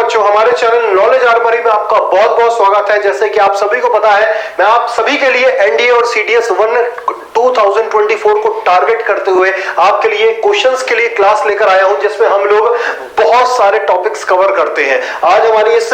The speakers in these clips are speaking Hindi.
बच्चों, हमारे चैनल नॉलेज आर्मरी में आपका बहुत बहुत स्वागत है। जैसे कि आप सभी को पता है, मैं आप सभी के लिए एनडीए और सीडीएस 2024 को टारगेट करते हुए आपके लिए क्वेश्चंस के लिए क्लास लेकर आया हूं, जिसमें हम लोग बहुत सारे टॉपिक्स कवर करते हैं। आज हमारी इस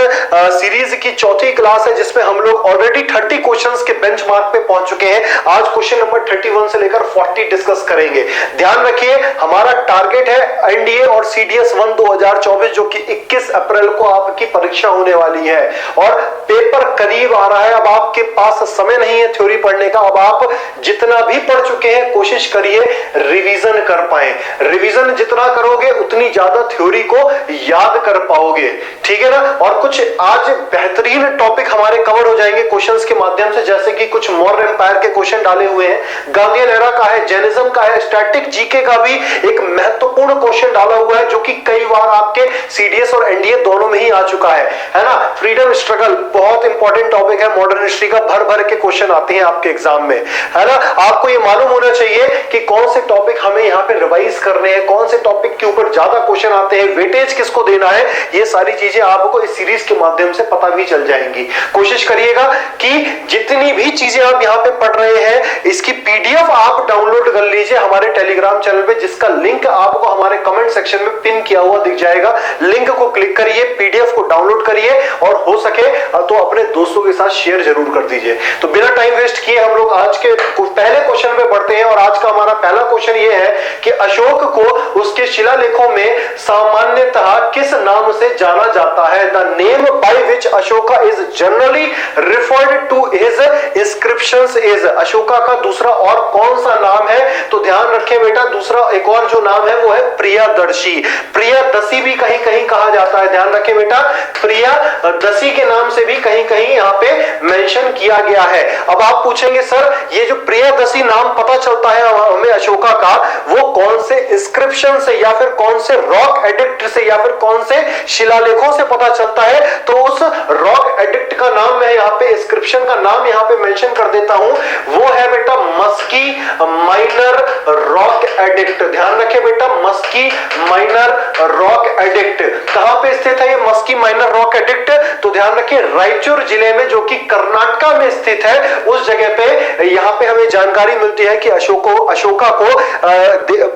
सीरीज की चौथी क्लास है, जिसमें हम लोग ऑलरेडी 30 क्वेश्चंस के बेंचमार्क पे पहुंच चुके हैं। आज क्वेश्चन नंबर 31 से लेकर 40 डिस्कस करेंगे। ध्यान रखिए, हमारा टारगेट है एनडीए और सीडीएस 1 2024, जो कि 21 अप्रैल को आपकी परीक्षा होने वाली है और पेपर करीब आ रहा है। अब आपके पास समय नहीं है थ्योरी पढ़ने का। अब आप जितना भी पढ़ चुके हैं, कोशिश करिए रिवीजन कर पाए। रिवीजन जितना करोगे उतनी ज्यादा थ्योरी को याद कर पाओगे, ठीक है ना। और कुछ आज बेहतरीन टॉपिक हमारे कवर हो जाएंगे क्वेश्चंस के माध्यम से, जैसे कि कुछ मौर्य एम्पायर के क्वेश्चन डाले हुए हैं, गांधीयन एरा का है, जैनिज्म का है, स्टैटिक जीके का भी एक महत्वपूर्ण क्वेश्चन डाला हुआ है, जो कि कई बार आपके सीडीएस और एनडीए दोनों में ही आ चुका है ना। फ्रीडम स्ट्रगल बहुत इंपॉर्टेंट टॉपिक है, मॉडर्न हिस्ट्री का भर भर के क्वेश्चन आते हैं आपके एग्जाम में, है ना। आपको ये मालूम होना चाहिए कि कौन से टॉपिक हमें यहाँ पे रिवाइज करने हैं, कौन से टॉपिक के ऊपर ज्यादा क्वेश्चन आते हैं, वेटेज किसको देना है। ये सारी चीजें आपको इस सीरीज के माध्यम से पता भी चल जाएंगी। कोशिश करिएगा कि जितनी भी चीजें आप यहाँ पे पढ़ रहे हैं, इसकी पीडीएफ आप डाउनलोड कर लीजिए हमारे टेलीग्राम चैनल पे, जिसका लिंक आपको हमारे कमेंट सेक्शन में पिन किया हुआ दिख जाएगा। लिंक को क्लिक करिए, पीडीएफ को डाउनलोड करिए और हो सके तो अपने दोस्तों के साथ शेयर जरूर कर दीजिए। तो बिना टाइम वेस्ट किए हम लोग आज के पहले क्वेश्चन में बढ़ते हैं। और आज का हमारा पहला क्वेश्चन ये है कि अशोक को उसके शिलालेखों में सामान्यतः किस नाम से जाना जाता है। The name by which Ashoka is generally referred to his inscriptions is. Ashoka का दूसरा और कौन सा नाम है? तो ध्यान रखें बेटा, दूसरा एक और जो नाम है वो है प्रियदर्शी। प्रियदर्शी भी कहीं कहीं कहा जाता है। ध्यान रखें बेटा, प्रियदर्शी के नाम से भी कहीं कहीं यहाँ पे मेंशन किया गया है। अब आप पूछेंगे सर, ये जो प्रियदर्शी नाम पता चलता है हमें अशोका का, वो कौन से इंस्क्रिप्शन से या फिर कौन से रॉक एडिक्ट से या फिर कौन से शिलालेखों से पता चलता है? तो उस रॉक एडिक्ट का नाम मैं यहाँ पे, इंस्क्रिप्शन का नाम यहाँ पे मेंशन कर देता हूं, वो है बेटा मस्की माइनर रॉक एडिक्ट। ध्यान रखें बेटा, मस्की माइनर रॉक एडिक्ट कहां पे स्थित है ये मस्की माइनर रॉक एडिक्ट? तो ध्यान रखिए, रायचूर जिले में, जो कि कर्नाटका में स्थित है, उस जगह पे यहां पे हमें जानकारी मिलती है कि अशोका को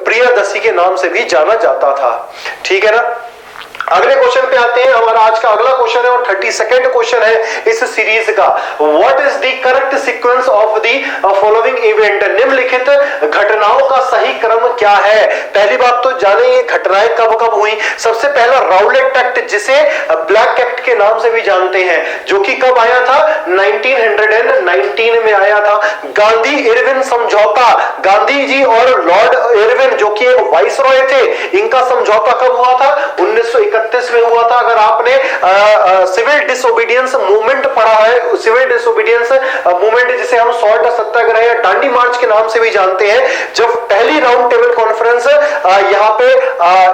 प्रियदर्शी के नाम से भी जाना जाता था, ठीक है ना। अगले क्वेश्चन पे आते हैं। हमारा आज का अगला क्वेश्चन है और 32nd क्वेश्चन है इस सीरीज का। What is the correct sequence of the following event? निम्नलिखित घटनाओं का सही क्रम क्या है? पहली बात तो जाने ये घटनाएं कब कब हुई। सबसे पहला राउलेट एक्ट, जिसे ब्लैक एक्ट के नाम से भी जानते हैं, जो कि कब आया था? 1919 में आया था। गांधी इरविन समझौता, गांधी जी और लॉर्ड इरविन, जो कि एक वाइसरॉय थे, इनका समझौता कब हुआ था? 1931 में हुआ था। अगर आपने सिविल डिसोबीडियंस मूवमेंट पढ़ा है, सिविल डिसोबीडियंस मूवमेंट जिसे हम सॉल्ट सत्याग्रह या दांडी मार्च के नाम से भी जानते हैं, जब पहली राउंड टेबल कॉन्फ्रेंस यहाँ पे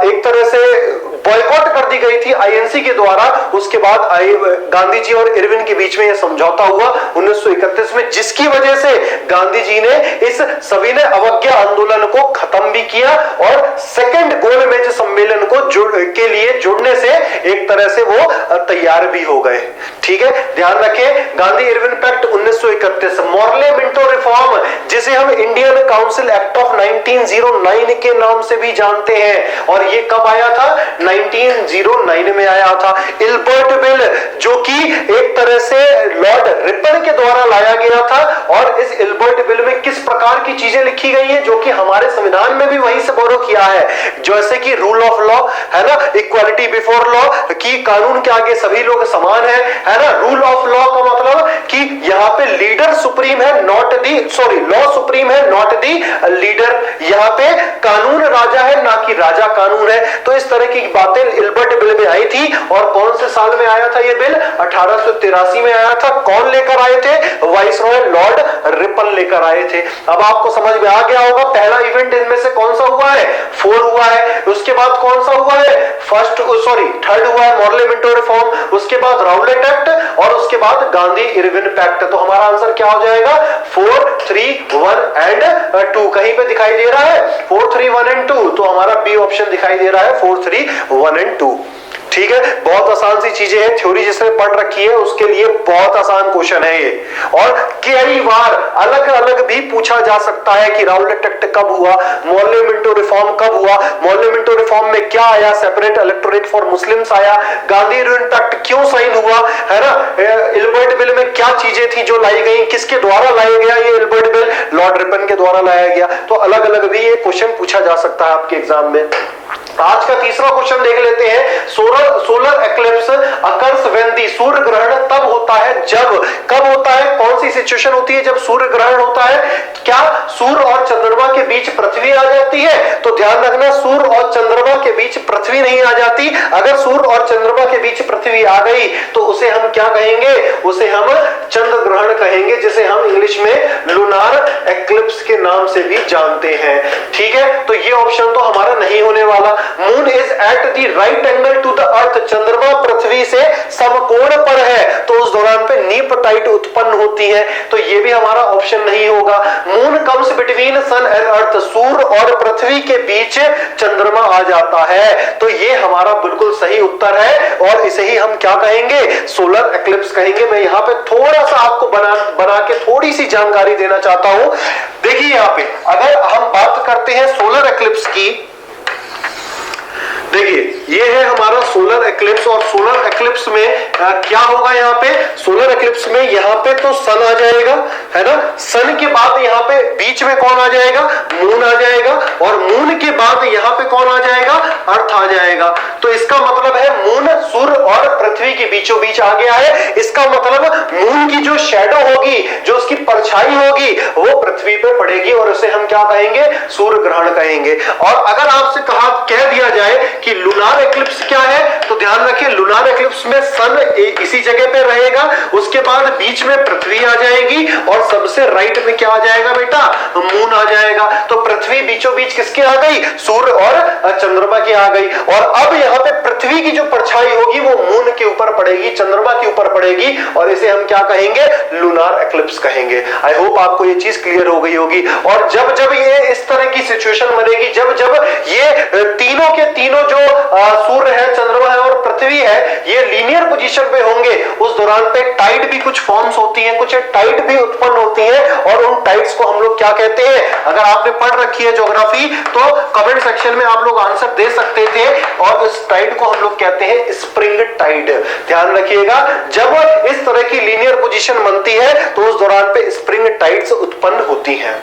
एक तरह से बॉयकॉट कर दी गई थी आईएनसी के द्वारा, उसके बाद गांधी जी और इरविन के बीच में यह समझौता हुआ 1931 में, जिसकी वजह से गांधी जी ने इस सविनय अवज्ञा आंदोलन को खत्म भी किया और सेकंड गोलमेज सम्मेलन को के लिए जुड़ने से एक तरह से वो तैयार भी हो गए, ठीक है। ध्यान रखें, Gandhi Irwin pact 1931। Morley Minto reform, जिसे हम इंडियन काउंसिल एक्ट ऑफ 1909 के नाम से भी जानते हैं, और ये कब आया था? 1909 में आया था। इल्बर्ट बिल, जो कि एक तरह से लॉर्ड रिपन के द्वारा लाया गया था, और इस इल्बर्ट बिल में किस प्रकार की चीजें लिखी गई है, जो कि हमारे संविधान में भी वहीं से बोरो किया है, जैसे कि रूल ऑफ लॉ, है ना, इक्वालिटी बिफोर लॉ, कि कानून के आगे सभी लोग समान है ना। रूल ऑफ लॉ का मतलब कि यहाँ पे लीडर सुप्रीम है, not the, sorry, law supreme है, नॉट दी लीडर। यहाँ पे कानून राजा है, ना कि राजा कानून है। तो इस तरह की बातें इल्बर्ट बिल में आई थी। और कौन से साल में आया था ये बिल? 1883 में आया था। कौन लेकर आए थे? वाइसरॉय लॉर्ड रिपन लेकर आए थे। अब आपको समझ में आ गया होगा पहला इवेंट इनमें से कौन सा हुआ है? 4 हुआ है। उसके बाद कौन सा हुआ है? थर्ड हुआ है मॉर्ले मिंटो रिफॉर्म, उसके बाद राउलेट एक्ट, और उसके बाद गांधी इरविन पैक्ट। तो हमारा आंसर क्या हो जाएगा? 4, 3, 1 एंड 2। कहीं पे दिखाई दे रहा है 4, 3, 1 एंड 2, तो हमारा बी ऑप्शन दिखाई दे रहा है 4, 3, 1 एंड 2। ठीक है, बहुत आसान सी चीजें हैं, थ्योरी जिसने पढ़ रखी है उसके लिए बहुत आसान क्वेश्चन है ये। और कई बार अलग अलग भी पूछा जा सकता है कि राउलेट एक्ट कब हुआ, मोहल्ले मिंटो रिफॉर्म कब हुआ, मोहल्ले मिंटो रिफॉर्म में क्या आया, सेपरेट इलेक्टोरेट फॉर मुस्लिम्स आया, गांधी यूनियन पैक्ट क्यों साइन हुआ, है ना, इल्बर्ट बिल में क्या चीजें थी जो लाई गई, किसके द्वारा लाया गया ये इल्बर्ट बिल, लॉर्ड रिपन के द्वारा लाया गया। तो अलग अलग भी ये क्वेश्चन पूछा जा सकता है आपके एग्जाम में। आज का तीसरा क्वेश्चन देख लेते हैं, solar eclipse occurs when the, सूर्य ग्रहण तब होता है जब, कब होता है, कौन सी सिचुएशन होती है जब सूर्य ग्रहण होता है, क्या सूर्य और चंद्रमा के बीच पृथ्वी आ जाती है, तो ध्यान रखना सूर्य और चंद्रमा के बीच पृथ्वी नहीं आ जाती। अगर सूर्य और चंद्रमा के बीच पृथ्वी आ गई तो उसे हम क्या कहेंगे, उसे हम चंद्र ग्रहण कहेंगे, जिसे हम इंग्लिश में लूनार एक्लिप्स के नाम से भी जानते हैं। ठीक है, तो ये ऑप्शन तो हमारा नहीं होने वाला। Moon is at the right angle to the earth, चंद्रमा पृथ्वी से समकोण पर है तो उस दौरान पे नीप टाइट उत्पन्न होती है, तो ये भी हमारा ऑप्शन नहीं होगा। Moon comes between sun and earth, सूर्य और पृथ्वी के बीच चंद्रमा आ जाता है, तो ये हमारा बिल्कुल सही उत्तर है और इसे ही हम क्या कहेंगे, सोलर एक्लिप्स कहेंगे। मैं यहां पे थोड़ा सा आपको बना के थोड़ी सी जानकारी देना चाहता हूं। देखिए यहां पे अगर हम बात करते हैं सोलर एक्लिप्स की, देखिए ये है हमारा सोलर एक्लिप्स, और सोलर एक्लिप्स में क्या होगा, यहाँ पे सोलर एक्लिप्स में यहाँ पे तो सन आ जाएगा, है ना, सन के बाद यहाँ पे बीच में कौन आ जाएगा, मून आ जाएगा, और मून के बाद यहाँ पे कौन आ जाएगा, अर्थ आ जाएगा। तो इसका मतलब है मून सूर्य और पृथ्वी के बीचों बीच आ गया है। इसका मतलब मून की जो शैडो होगी, जो उसकी परछाई होगी, वो पृथ्वी पे पड़ेगी और उसे हम क्या कहेंगे, सूर्य ग्रहण कहेंगे। और अगर आपसे कह दिया जाए कि लूनार एक्लिप्स क्या है, तो ध्यान रखिए लूनार एक्लिप्स में सन इसी जगह पे रहेगा, उसके बाद बीच में पृथ्वी आ जाएगी और सबसे राइट में क्या आ जाएगा बेटा, मून आ जाएगा। तो पृथ्वी बीचों बीच किसके आ गई, सूर्य और चंद्रमा की आ गई। और अब यहाँ पे पृथ्वी की जो परछाई होगी वो मून के ऊपर पड़ेगी, चंद्रमा के ऊपर पड़ेगी, और इसे हम क्या कहेंगे, लूनार एक्लिप्स कहेंगे। आई होप आपको ये चीज क्लियर हो गई होगी। और जब जब ये इस तरह की सिचुएशन बनेगी, जब जब ये तीनों के तीनों जो सूर्य है, चंद्रमा है और पृथ्वी है, ये लीनियर पोजीशन पे होंगे, उस दौरान पे टाइड भी कुछ फॉर्म्स होती हैं, कुछ टाइड भी उत्पन्न होती है, और उन टाइड्स को हम लोग क्या कहते हैं। अगर आपने पढ़ रखी है ज्योग्राफी तो कमेंट सेक्शन में आप लोग आंसर दे सकते थे, और इस टाइड को हम लोग कहते हैं स्प्रिंग टाइड। ध्यान रखिएगा, जब इस तरह की लीनियर पोजीशन बनती है तो उस दौरान पे स्प्रिंग टाइड्स उत्पन्न होती हैं।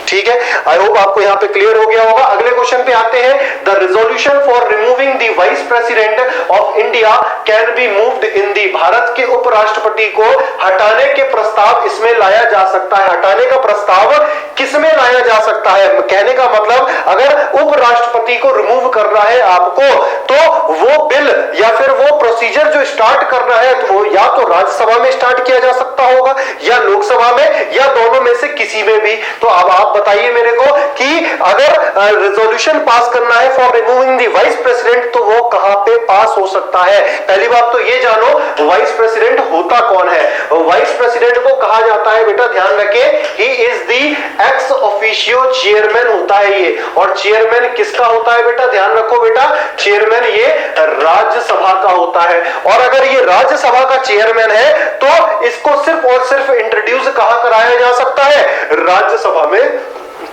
ठीक है, आई होप आपको यहां पे क्लियर हो गया होगा। अगले क्वेश्चन पे आते हैं, the resolution for removing the vice president of India can be moved in the, Bharat के उपराष्ट्रपति को हटाने के प्रस्ताव इसमें लाया जा सकता है। हटाने का प्रस्ताव किसमें लाया जा सकता है, कहने का मतलब अगर उपराष्ट्रपति को रिमूव करना है आपको, तो वो बिल या फिर वो प्रोसीजर जो स्टार्ट करना है, तो वो या तो राज्यसभा में स्टार्ट किया जा सकता होगा या लोकसभा में, या दोनों में से किसी में भी। तो अब आप बताइए मेरे को कि अगर रेजोल्यूशन पास करना है for removing the vice president, तो वो कहां पे पास हो सकता है। पहली बात तो ये जानो वाइस प्रेसिडेंट होता कौन है। वाइस प्रेसिडेंट को कहा जाता है बेटा, ध्यान रखें, he is the ex officio chairman होता है ये। और चेयरमैन किसका होता है बेटा, ध्यान रखो बेटा, चेयरमैन ये राज्यसभा का होता है। और अगर ये राज्यसभा का चेयरमैन है तो इसको सिर्फ और सिर्फ इंट्रोड्यूस कहां कराया जा सकता है, राज्यसभा में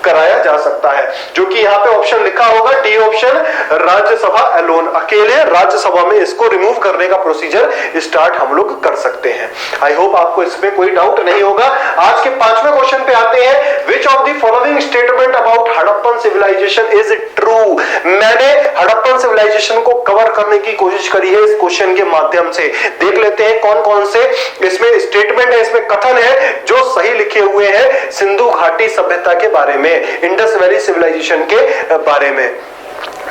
कराया जा सकता है, जो कि यहां पे ऑप्शन लिखा होगा डी ऑप्शन, राज्यसभा अलोन, अकेले राज्यसभा में इसको रिमूव करने का प्रोसीजर स्टार्ट हम लोग कर सकते हैं। आई होप आपको इसमें कोई डाउट नहीं होगा। आज के पांचवें क्वेश्चन पे आते हैं, which of the following statement about Harappan civilisation is true. मैंने हड़प्पन सिविलाइजेशन को कवर करने की कोशिश करी है इस क्वेश्चन के माध्यम से। देख लेते हैं कौन कौन से इसमें स्टेटमेंट है, इसमें कथन है जो सही लिखे हुए हैं सिंधु घाटी सभ्यता के बारे में, इंडस वैली सिविलाइजेशन के बारे में।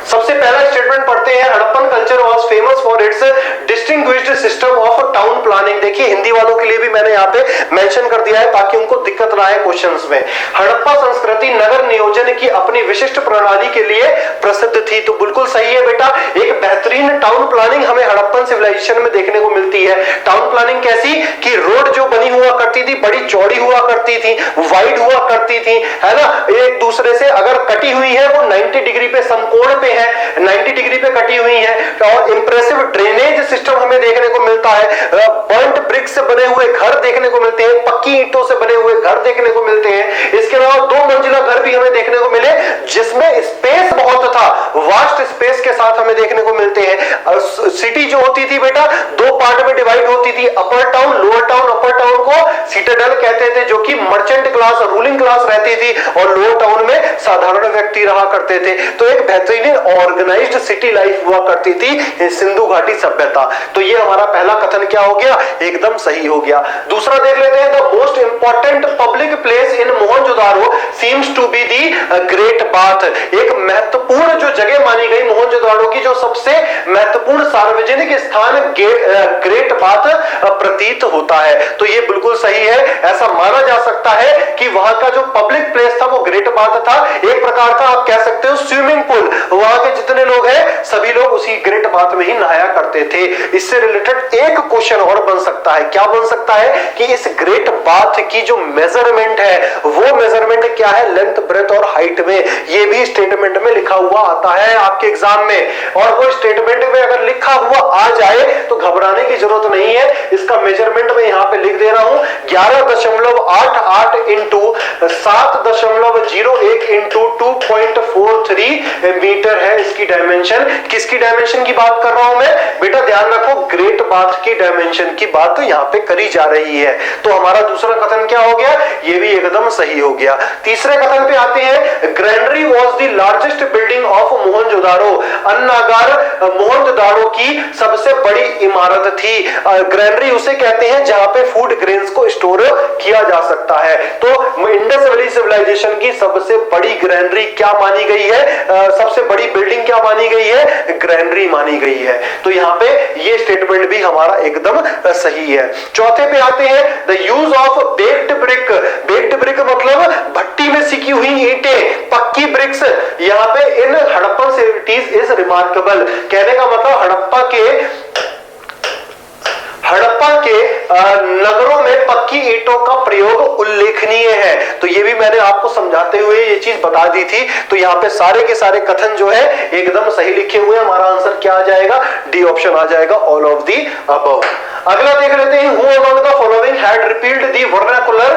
सबसे पहला स्टेटमेंट पढ़ते हैं, Harappan culture was famous for its distinguished system of town planning. देखिए हिंदी वालों के लिए भी मैंने यहाँ पे मेंशन कर दिया है ताकि उनको दिक्कत ना आए क्वेश्चंस में। हड़प्पा संस्कृति नगर नियोजन की अपनी विशिष्ट प्रणाली के लिए प्रसिद्ध थी। तो बिल्कुल सही है बेटा, एक बेहतरीन टाउन प्लानिंग हमें हड़प्पन सिविलाइजेशन में देखने को मिलती है। टाउन प्लानिंग कैसी कि रोड जो बनी हुआ करती थी बड़ी चौड़ी हुआ करती थी, वाइड हुआ करती थी, है ना, एक दूसरे से अगर कटी हुई है वो 90 डिग्री पे समकोण पे है, 90 डिग्री पे कटी हुई है। और इंप्रेसिव ड्रेनेज सिस्टम हमें देखने को मिलता है, बर्न्ट ब्रिक से बने हुए घर देखने को मिलते हैं, पक्की ईंटों से बने हुए घर देखने को मिलते हैं। इसके अलावा 2 मंजिला घर भी हमें देखने को मिले जिसमें स्पेस बहुत था, वास्ट स्पेस के साथ हमें देखने को मिलते हैं। सिटी जो होती थी बेटा 2 पार्ट में डिवाइड होती थी, अपर टाउन लोअर टाउन। अपर टाउन को सिटाडेल कहते थे जो कि मर्चेंट क्लास रूलिंग क्लास रहती थी, और लोअर टाउन में साधारण व्यक्ति रहा करते थे। तो एक बेहतरीन ऑर्गेनाइज्ड सिटी लाइफ हुआ करती थी सिंधु घाटी सभ्यता। तो ये हमारा पहला कथन क्या हो गया, एकदम सही हो गया। दूसरा देख लेते हैं, the most important public place in Mohenjodaro seems to be the great bath. एक महत्वपूर्ण जो जगह मानी गई मोहनजोदारो की, जो सबसे महत्वपूर्ण सार्वजनिक स्थान ग्रेट बाथ प्रतीत होता है। तो ये बिल्कुल सही है, ऐसा माना जा सकता है कि वहां का जो पब्लिक प्लेस था वो ग्रेट बाथ था। एक प्रकार का आप कह सकते हो स्विमिंग पूल, वहां के जितने लोग हैं सभी लोग उसी ग्रेट बाथ में ही नहाया करते थे। इससे रिलेटेड एक क्वेश्चन और बन सकता है, क्या बन सकता है कि इस ग्रेट बाथ की जो मेजरमेंट है वो मेजरमेंट क्या है, लेंथ ब्रेथ और हाइट में, ये भी स्टेटमेंट में लिखा हुआ आता है आपके एग्जाम में। और वो स्टेटमेंट में अगर लिखा हुआ आ जाए तो घबराने की जरूरत नहीं है, इसका मेजरमेंट मैं यहां पे लिख दे रहा हूं, 11.88 इंटू 7.01 इंटू 2.43 मीटर है इसकी डायमेंशन। किसकी डायमेंशन की बात कर रहा हूं मैं बेटा, ध्यान रखो ग्रेट बाथ की डायमेंशन की बात तो यहां पे करी जा रही है। तो हमारा दूसरा कथन क्या हो गया, ये भी एकदम सही हो गया। तीसरे कथन पे आते हैं, granary was the largest building of Mohenjodaro. अन्नागार मोहनजोदारो की सबसे बड़ी इमारत थी। ग्रैंडरी उसे कहते हैं जहां पे फूड ग्रेन्स को स्टोर किया जा सकता है। तो इंडस वैली सिविलाइजेशन की सबसे बड़ी ग्रैंडरी क्या मानी गई है, सबसे बड़ी बिल्डिंग क्या मानी गई है, ग्रैंडरी मानी गई है। तो यहां पे ये स्टेटमेंट भी हमारा एकदम सही है। चौथे पे आते हैं, the use of baked brick. Baked brick मतलब भट्टी में सिकी हुई ईंटें, पक्की ब्रिक्स, यहां पे इन हड़प्पन सिटीज इज रिमार्केबल। कहने का मतलब हड़प्पा के नगरों में पक्की ईंटों का प्रयोग उल्लेखनीय है। तो ये भी मैंने आपको समझाते हुए ये चीज बता दी थी। तो यहाँ पे सारे के सारे कथन जो है एकदम सही लिखे हुए। हमारा आंसर क्या आ जाएगा, डी ऑप्शन आ जाएगा, ऑल ऑफ दी अबव। अगला देख लेते हैं, who among the following had repealed the vernacular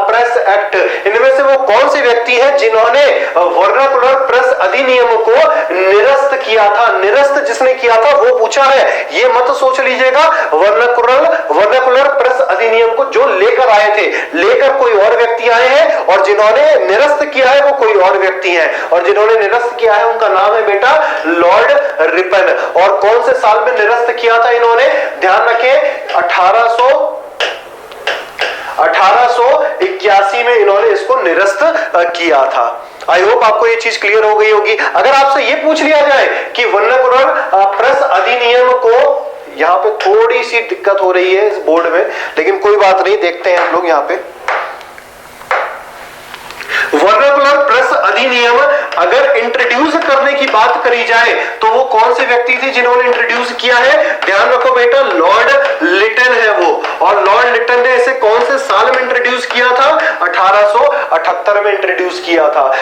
press act. इनमें से वो कौन से व्यक्ति हैं जिन्होंने वर्नाकुलर प्रेस अधिनियम को निरस्त किया था। निरस्त जिसने किया था वो पूछा है, ये मत सोच लीजिएगा वर्नाकुलर प्रेस अधिनियम को जो लेकर आए थे, लेकर कोई और व्यक्ति आए हैं, और जिन्होंने निरस्त किया है वो कोई और व्यक्ति हैं, और जिन्होंने निरस्त किया है उनका नाम है बेटा लॉर्ड रिपन। और कौन से साल में निरस्त किया था इन्होंने, ध्यान रखें 1881 में इन्होंने इसको निरस्त किया था। आई होप आपको ये चीज क्लियर हो गई होगी। अगर आपसे ये पूछ लिया जाए कि वर्नाकुलर प्रेस अधिनियम को, यहां पे थोड़ी सी दिक्कत हो रही है इस बोर्ड में, लेकिन कोई बात नहीं, देखते हैं हम लोग यहां पे। वर्नाकुलर प्रेस अधिनियम अगर इंट्रोड्यूस करने की बात करी जाए तो वो कौन से व्यक्ति थे जिन्होंने इंट्रोड्यूस किया है, ध्यान रखो बेटा लॉर्ड लिटन है वो। और लॉर्ड लिटन ने इसे कौन से साल में इंट्रोड्यूस किया था, 1878 में इंट्रोड्यूस किया था।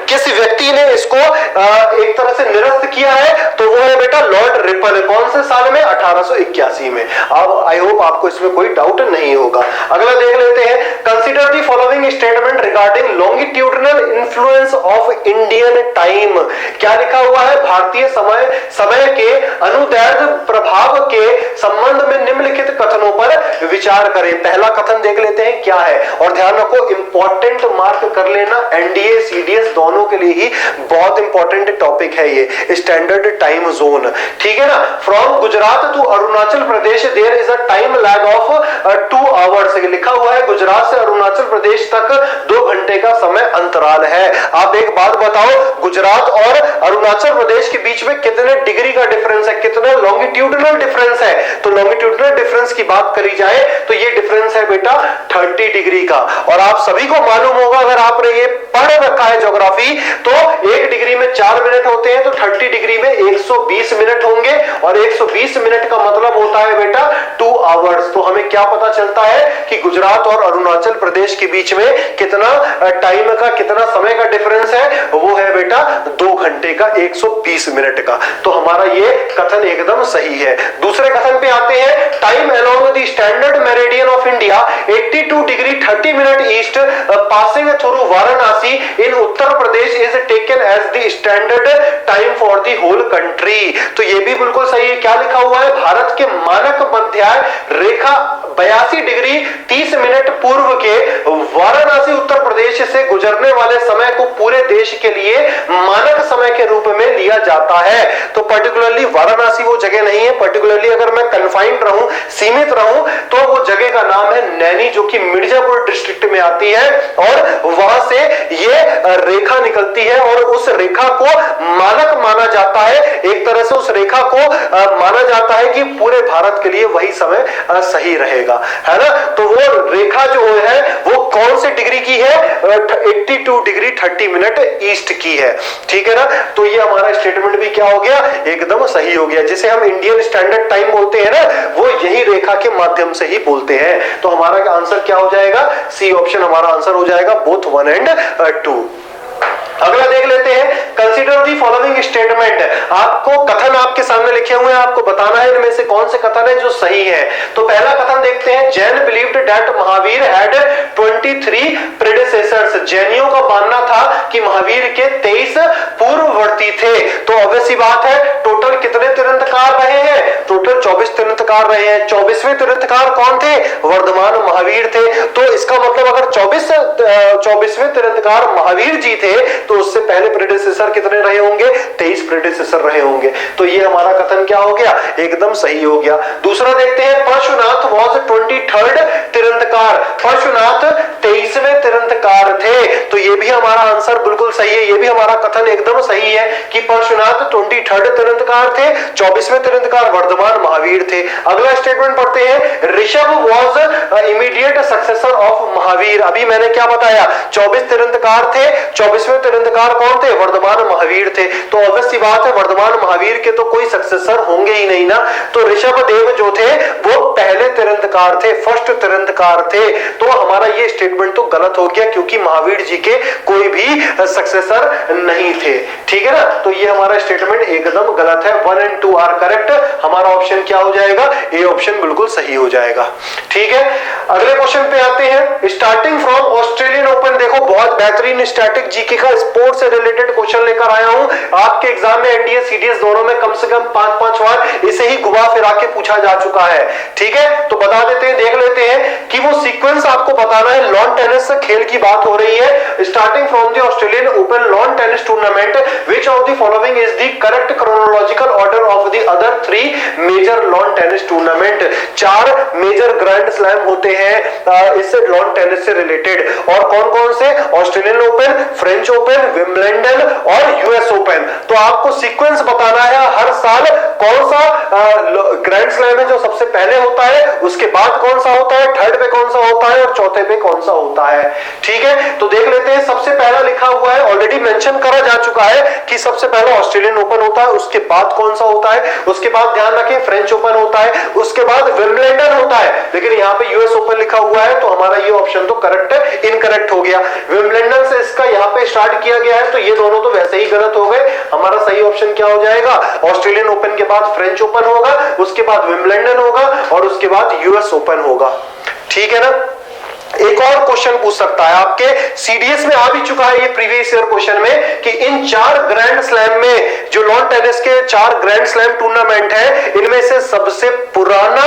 किस व्यक्ति ने इसको एक तरह से निरस्त किया है, तो वो है बेटा लॉर्ड रिपन। कौन से साल में, 1881 में। अब आई होप आपको इसमें कोई डाउट नहीं होगा। अगला देख लेते हैं, consider the following statement regarding longitudinal influence of Indian time. क्या लिखा हुआ है, भारतीय समय के अनुदैर्ध्य प्रभाव के संबंध में निम्नलिखित कथनों पर विचार करें। पहला कथन देख लेते हैं क्या है, और ध्यान रखो इंपॉर्टेंट मार्क कर लेना, एनडीए सीडीएस दोनों के लिए ही बहुत इंपॉर्टेंट टॉपिक है ये, स्टैंडर्ड टाइम जोन, ठीक है ना। From Gujarat to Arunachal Pradesh there is a time lag of 2 hours. लिखा हुआ है गुजरात से अरुणाचल प्रदेश तक 2 घंटे का समय अंतराल है। आप एक बात बताओ, गुजरात और अरुणाचल प्रदेश के बीच में कितने डिग्री का डिफरेंस है, कितना लॉन्गिट्यूडिनल डिफरेंस है। तो लॉन्गिट्यूडिनल डिफरेंस की बात करी जाए तो ये डिफरेंस है बेटा 30 डिग्री का। और आप सभी को मालूम होगा, अगर आपने ये पढ़ रखा है ज्योग्राफी, तो 1 डिग्री में 4 मिनट होते हैं, तो 30 डिग्री में 120 मिनट होंगे, और 120 मिनट का मतलब जाता है बेटा 2 आवर्स। तो हमें क्या पता चलता है कि गुजरात और अरुणाचल प्रदेश के बीच में कितना टाइम का, कितना समय का डिफरेंस है, वो है बेटा 2 घंटे का 120 मिनट का। तो हमारा ये कथन एकदम सही है। दूसरे कथन पे आते हैं, time along the standard meridian of India 82 degree 30 minute east passing through Varanasi in Uttar Pradesh is taken as the standard time for the whole country. तो ये भी बिल्कुल सही है। क्या लिखा हुआ है, भारत के मानक मध्याय रेखा 82 डिग्री 30 मिनट पूर्व के वाराणसी उत्तर प्रदेश से गुजरने वाले समय को पूरे देश के लिए मानक समय के रूप में लिया जाता है। तो पर्टिकुलरली वाराणसी वो जगह नहीं है, पर्टिकुलरली अगर मैं कन्फाइंड रहूं, सीमित रहूं, तो वो जगह का नाम है नैनी, जो कि मिर्जापुर डिस्ट्रिक्ट में आती है और वहां से ये रेखा निकलती है और उस रेखा को मानक माना जाता है। एक तरह से उस रेखा को माना जाता है कि पूरे भारत के लिए वही समय सही रहेगा, है ना। तो वो रेखा जो है वो कौन से डिग्री की है, 82 डिग्री 30 मिनट ईस्ट की है, ठीक है ना। तो ये हमारा स्टेटमेंट भी क्या हो गया, एकदम सही हो गया। जिसे हम इंडियन स्टैंडर्ड टाइम बोलते हैं ना, वो यही रेखा के माध्यम से ही बोलते हैं। तो हमारा आंसर क्या हो जाएगा, सी ऑप्शन हमारा आंसर हो जाएगा, बोथ 1 एंड 2। अगला देख लेते हैं, कंसीडर दी फॉलोइंग स्टेटमेंट। आपको कथन आपके सामने लिखे हुए हैं, आपको बताना है इनमें से कौन से कथन है जो सही है। तो पहला कथन देखते हैं, Jain believed that Mahavira had 23 predecessors. जैनियों का मानना था कि महावीर के 23 पूर्ववर्ती थे। तो ऑब्वियस सी बात है, टोटल कितने तीर्थंकर रहे हैं, टोटल 24 तीर्थंकर रहे हैं। 24वें तीर्थंकर कौन थे, वर्धमान महावीर थे। तो इसका मतलब अगर 24वें तीर्थंकर महावीर जी थे, तो उससे पहले प्रेडिसेसर कितने रहे होंगे, 23 प्रेडिसेसर रहे होंगे। तो ये हमारा कथन क्या हो गया, एकदम सही हो गया। दूसरा देखते हैं, परशुनाथ वाज 23rd तीर्थंकर। परशुनाथ 23वें तीर्थंकर थे। तो ये भी हमारा आंसर बिल्कुल सही है, ये भी हमारा कथन एकदम सही है कि परशुनाथ 23rd तीर्थंकर थे, 24वें तीर्थंकर वर्धमान महावीर थे। अगला स्टेटमेंट पढ़ते हैं, Rishabh was immediate successor of Mahavir. अभी मैंने क्या बताया, 24 तीर्थंकर थे, 24वें तीर्थंकर कौन थे, वर्धमान महावीर थे। तो ऑब्वियस सी बात है, वर्धमान महावीर के तो कोई सक्सेसर होंगे ही नहीं ना। तो ऋषभ देव जो थे वो पहले तीर्थंकर थे, फर्स्ट तीर्थंकर थे। तो हमारा ये स्टेटमेंट तो गलत हो गया, क्योंकि महावीर जी के कोई भी सक्सेसर नहीं थे, ठीक है ना। तो ये हमारा स्टेटमेंट एकदम गलत है। 1 एंड 2 आर करेक्ट। हमारा ऑप्शन क्या हो जाएगा, ए ऑप्शन बिल्कुल सही हो जाएगा, ठीक है। अगले क्वेश्चन पे आते हैं, स्टार्टिंग फ्रॉम ऑस्ट्रेलियन ओपन। देखो बहुत बेहतरीन स्टैटिक जीके का स्पोर्ट्स से रिलेटेड क्वेश्चन लेकर आया हूं। आपके एग्जाम में एनडीए सीडीएस दोनों में कम से कम 5-5 बार इसे ही घुमा फिरा के पूछा जा चुका है, ठीक है। तो बता देते हैं, देख लेते हैं कि वो सीक्वेंस आपको बताना है। लॉन टेनिस खेल की बात हो रही है। Starting from the Australian open lawn tennis tournament, which of the following is the correct chronological order of the other 3 major lawn tennis tournament. 4 major grand slam होते हैं इस लॉन टेनिस से रिलेटेड, और कौन कौन से, Australian open, French open, Wimbledon और यूएस ओपन। तो आपको सीक्वेंस बताना है, हर साल कौन सा ग्रैंड स्लैम है जो सबसे पहले होता है, उसके बाद कौन सा होता है, थर्ड पे कौन सा होता है और चौथे पे कौन सा होता है, ठीक है। तो देख लेते हैं, सबसे पहला लिखा हुआ है, ऑलरेडी मेंशन करा जा चुका है कि सबसे पहला ऑस्ट्रेलियन ओपन होता है, उसके बाद कौन सा होता है, उसके बाद ध्यान रखें फ्रेंच ओपन होता है, उसके बाद विंबलडन होता है। लेकिन यहाँ पे यूएस ओपन लिखा हुआ है, तो हमारा ये ऑप्शन तो करेक्ट इनकरेक्ट हो गया। विंबलडन से इसका यहाँ पे स्टार्ट किया गया है, तो ये दोनों तो वैसे ही गलत हो गए। हमारा सही ऑप्शन क्या हो जाएगा, ऑस्ट्रेलियन ओपन के बाद फ्रेंच ओपन होगा, उसके बाद विंबलडन होगा और उसके बाद यूएस ओपन होगा, ठीक है ना। एक और क्वेश्चन पूछ सकता है, आपके सीडीएस में आ भी चुका है ये प्रीवियस ईयर क्वेश्चन में, कि इन 4 ग्रैंड स्लैम में, जो लॉन टेनिस के 4 ग्रैंड स्लैम टूर्नामेंट है, इनमें से सबसे पुराना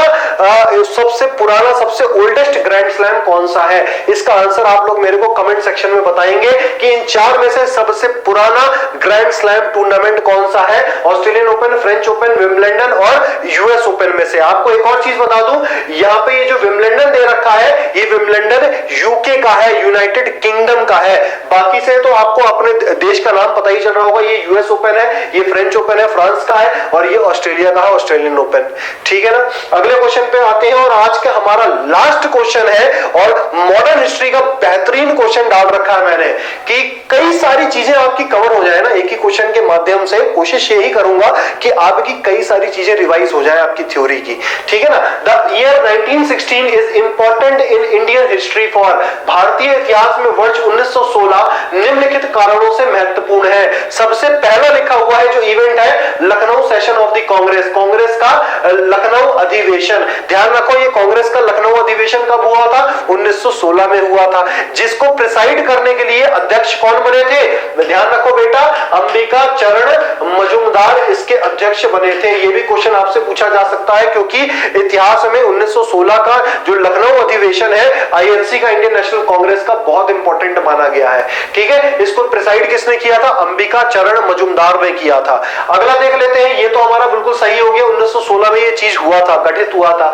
सबसे ओल्डेस्ट ग्रैंड स्लैम कौन सा है। इसका आंसर आप लोग मेरे को कमेंट सेक्शन में बताएंगे कि इन 4 में से सबसे पुराना ग्रैंड स्लैम टूर्नामेंट कौन सा है, Australian open, French open, Wimbledon और यूएस ओपन में से। आपको एक और चीज बता दूं, यहाँ पे ये जो विंबलडन दे रखा है, ये विंबलडन यूके का है, यूनाइटेड किंगडम का है। बाकी से तो आपको अपने देश का नाम पता ही चल रहा होगा, ये यूएस ओपन है, ये ये फ्रेंच ओपन है, फ्रांस का है, और ये ऑस्ट्रेलिया का है, ऑस्ट्रेलियन ओपन। ठीक है ना। अगले क्वेश्चन पे आते हैं और आज का हमारा लास्ट क्वेश्चन है और मॉडर्न हिस्ट्री का बेहतरीन क्वेश्चन डाल रखा है मैंने कि कई सारी चीजें आपकी कवर हो जाए ना एक ही क्वेश्चन के माध्यम से। कोशिश यही करूंगा कि आपकी कई सारी चीजें रिवाइज हो जाए आपकी थ्योरी की। ठीक है ना। The year 1916 is important in Indian history for, भारतीय इतिहास में वर्ष 1916 निम्नलिखित कारणों से महत्वपूर्ण है। सबसे पहला लिखा हुआ है जो इवेंट है Lucknow session of the Congress, Congress का लखनऊ अधिवेशन। ध्यान रखो ये कांग्रेस का लखनऊ अधिवेशन कब हुआ था? 1916 में हुआ था। जिसको प्रिसाइड करने के लिए अध्यक्ष कौन बने थे? ध्यान रखो बेटा, अंबिका चरण मजूमदार इसके अध्यक्ष बने थे। ये भी क्वेश्चन आपसे पूछा जा सकता है क्योंकि इतिहास में 1916 का जो लखनऊ अधिवेशन है आईएनसी का, इंडियन नेशनल कांग्रेस का, बहुत इंपॉर्टेंट माना गया है। ठीक है। इसको प्रिसाइड किसने किया था? अंबिका चरण मजूमदार ने किया था। अगला देख लेते हैं। ये तो हमारा बिल्कुल सही हो गया, 1916 में ये चीज हुआ था, गठित हुआ था।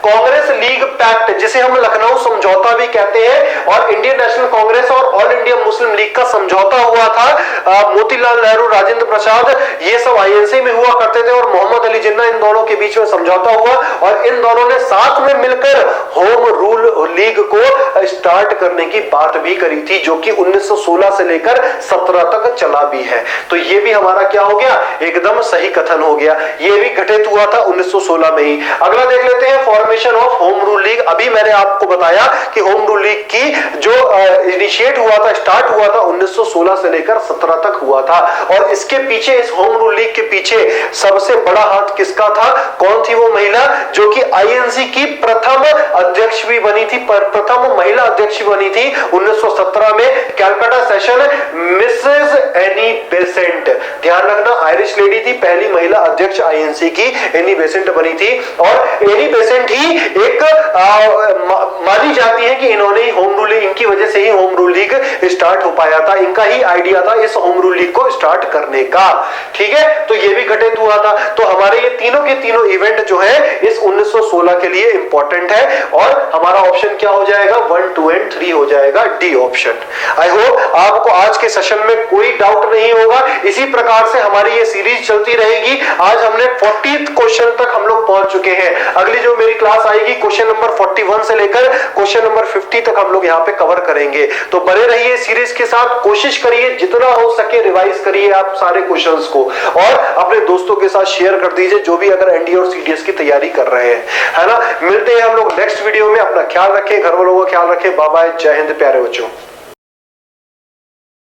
कांग्रेस लीग पैक्ट जिसे हम लखनऊ समझौता भी कहते हैं और इंडियन नेशनल कांग्रेस और ऑल इंडिया मुस्लिम लीग का समझौता हुआ था। मोतीलाल नेहरू, राजेंद्र प्रसाद, ये सब आईएनसी में हुआ करते थे और मोहम्मद अली जिन्ना, इन दोनों के बीच में समझौता हुआ और इन दोनों ने साथ में मिलकर होम रूल लीग को स्टार्ट करने की बात भी करी थी जो कि 1916 से लेकर 17 तक चला भी है। तो ये भी हमारा क्या हो गया? एकदम सही कथन हो गया। ये भी घटित हुआ था 1916 में ही। अगला देख लेते हैं formation of home rule league. अभी मैंने आपको बताया कि होम रूल लीग की जो इनिशिएट हुआ था, स्टार्ट हुआ था 1916 से लेकर 17 तक हुआ था और इसके पीछे, इस होम रूल लीग के पीछे सबसे बड़ा हाथ किसका था? कौन थी वो महिला जो कि आईएनसी की प्रथम अध्यक्ष भी बनी थी, प्रथम महिला अध्यक्ष बनी थी 1917 में Calcutta session? Mrs Annie Besant. ध्यान रखना, आयरिश लेडी थी, पहली महिला अध्यक्ष आईएनसी की एनी बेसेंट बनी थी और एनी बेसेंट ही एक मानी जाती है कि इन्होंने ही होम रूल, इनकी वजह से ही होम रूल लीग स्टार्ट हो पाया था, इनका ही आइडिया था इस होम रूल लीग को स्टार्ट करने का। ठीक है। तो ये भी घटित हुआ था। तो हमारे ये तीनों के तीनों इवेंट जो है इस 1916 के लिए इंपॉर्टेंट है और हमारा ऑप्शन क्या हो जाएगा? 1, 2 एंड 3 हो जाएगा, डी ऑप्शन। आई होप आपको आज के सेशन में कोई डाउट नहीं होगा। इसी प्रकार से हमारी ये सीरीज चलती रहेगी। आज हमने 40th क्वेश्चन तक हम लोग पहुंच चुके हैं। अगली जो मेरी क्लास आएगी क्वेश्चन नंबर 41 से लेकर क्वेश्चन नंबर 50 तक हम लोग यहाँ पे कवर करेंगे। तो बने रहिए सीरीज के साथ, कोशिश करिए जितना हो सके रिवाइज करिए आप सारे क्वेश्चंस को और अपने दोस्तों के साथ शेयर कर दीजिए जो भी अगर एनडीए और सीडीएस की तैयारी कर रहे हैं, है ना। मिलते हैं हम लोग नेक्स्ट वीडियो में। अपना ख्याल रखें, घर वालों का ख्याल रखें। बाय बाय, जय हिंद प्यारे बच्चों।